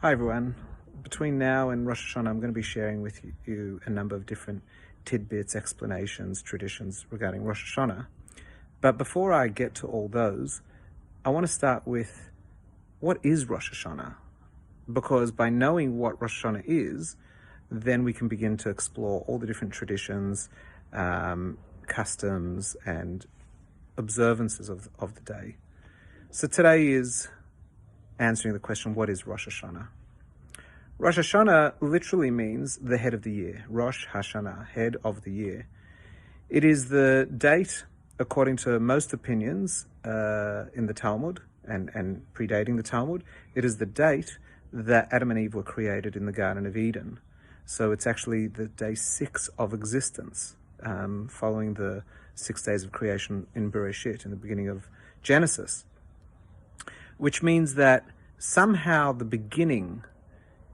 Hi everyone. Between now and Rosh Hashanah, I'm going to be sharing with you a number of different tidbits, explanations, traditions regarding Rosh Hashanah. But before I get to all those, I want to start with what is Rosh Hashanah? Because by knowing what Rosh Hashanah is, then we can begin to explore all the different traditions, customs, and observances of the day. So today is answering the question, what is Rosh Hashanah? Rosh Hashanah literally means the head of the year. Rosh Hashanah, head of the year. It is the date, according to most opinions in the Talmud and predating the Talmud, it is the date that Adam and Eve were created in the Garden of Eden. So it's actually the day 6 of existence, following the 6 days of creation in Bereshit, in the beginning of Genesis, which means that somehow the beginning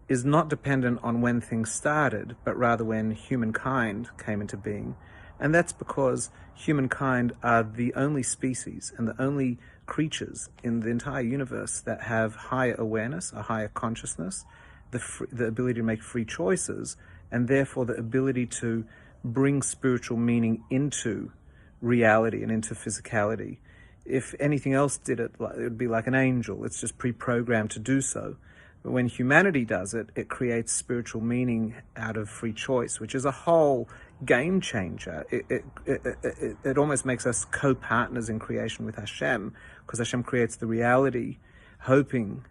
is not dependent on when things started, but rather when humankind came into being. And that's because humankind are the only species and the only creatures in the entire universe that have higher awareness, a higher consciousness, the ability to make free choices, and therefore the ability to bring spiritual meaning into reality and into physicality. If anything else did it, it would be like an angel. It's just pre-programmed to do so. But when humanity does it, it creates spiritual meaning out of free choice, which is a whole game changer. It almost makes us co-partners in creation with Hashem, because Hashem creates the reality, hoping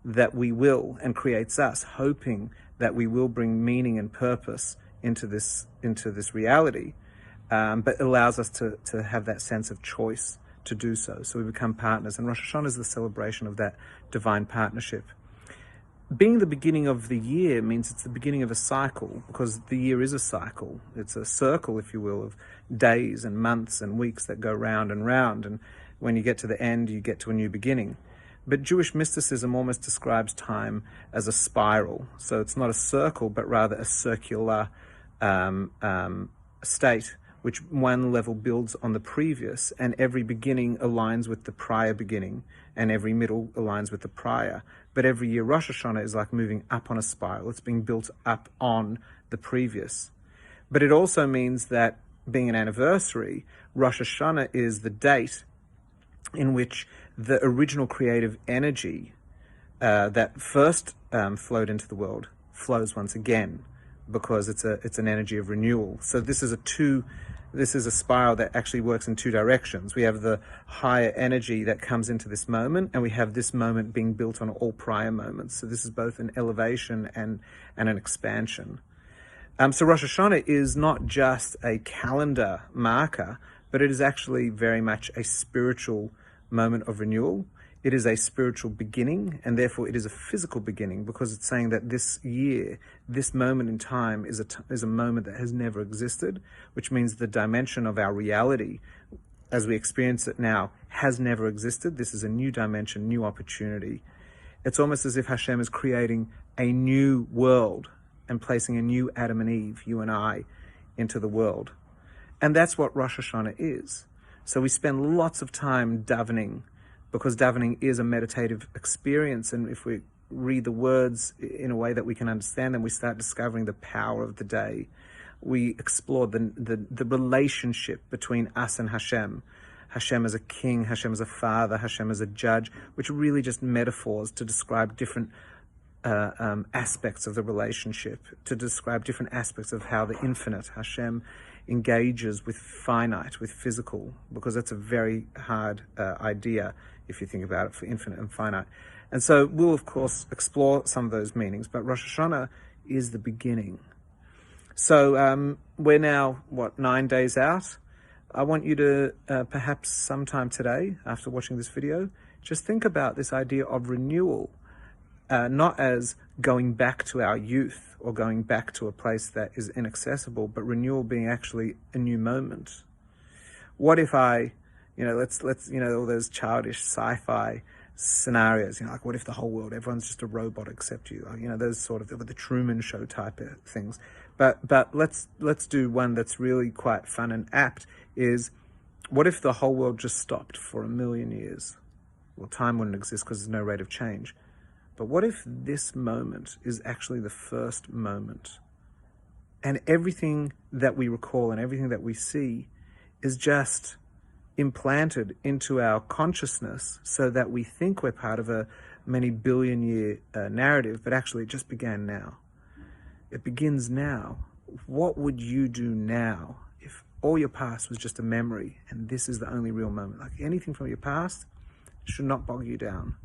that we will, and creates us, hoping that we will bring meaning and purpose into this reality, but allows us to have that sense of choice to do so. So we become partners, and Rosh Hashanah is the celebration of that divine partnership. Being the beginning of the year means it's the beginning of a cycle, because the year is a cycle. It's a circle, if you will, of days and months and weeks that go round and round. And when you get to the end, you get to a new beginning. But Jewish mysticism almost describes time as a spiral. So it's not a circle, but rather a circular state, which one level builds on the previous, and every beginning aligns with the prior beginning, and every middle aligns with the prior. But every year, Rosh Hashanah is like moving up on a spiral. It's being built up on the previous. But it also means that, being an anniversary, Rosh Hashanah is the date in which the original creative energy that first flowed into the world flows once again, because it's an energy of renewal. So this is a spiral that actually works in two directions. We have the higher energy that comes into this moment, and we have this moment being built on all prior moments. So this is both an elevation and an expansion. So Rosh Hashanah is not just a calendar marker, but it is actually very much a spiritual moment of renewal. It is a spiritual beginning, and therefore it is a physical beginning, because it's saying that this year, this moment in time, is a moment that has never existed, which means the dimension of our reality, as we experience it now, has never existed. This is a new dimension, new opportunity. It's almost as if Hashem is creating a new world and placing a new Adam and Eve, you and I, into the world. And that's what Rosh Hashanah is. So we spend lots of time davening, because davening is a meditative experience, and if we read the words in a way that we can understand them, we start discovering the power of the day. We explore the relationship between us and Hashem. Hashem as a king, Hashem as a father, Hashem as a judge, which are really just metaphors to describe different aspects of the relationship, to describe different aspects of how the infinite, Hashem, engages with finite, with physical, because that's a very hard idea if you think about it, for infinite and finite. And so we'll, of course, explore some of those meanings, but Rosh Hashanah is the beginning. So we're now, 9 days out? I want you to perhaps sometime today, after watching this video, just think about this idea of renewal, not as going back to our youth or going back to a place that is inaccessible, but renewal being actually a new moment. What if let's all those childish sci-fi scenarios, like what if the whole world, everyone's just a robot except you, those sort of the Truman Show type of things. But let's do one that's really quite fun and apt. Is what if the whole world just stopped for 1 million years? Well, time wouldn't exist because there's no rate of change. But what if this moment is actually the first moment? And everything that we recall and everything that we see is just implanted into our consciousness so that we think we're part of a many billion year narrative, but actually it just began now. It begins now. What would you do now if all your past was just a memory and this is the only real moment? Like anything from your past should not bog you down.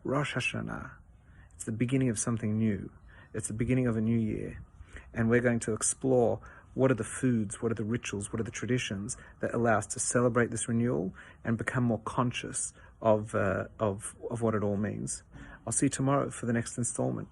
Rosh Hashanah, it's the beginning of something new. It's the beginning of a new year. And we're going to explore what are the foods, what are the rituals, what are the traditions that allow us to celebrate this renewal and become more conscious of what it all means. I'll see you tomorrow for the next installment.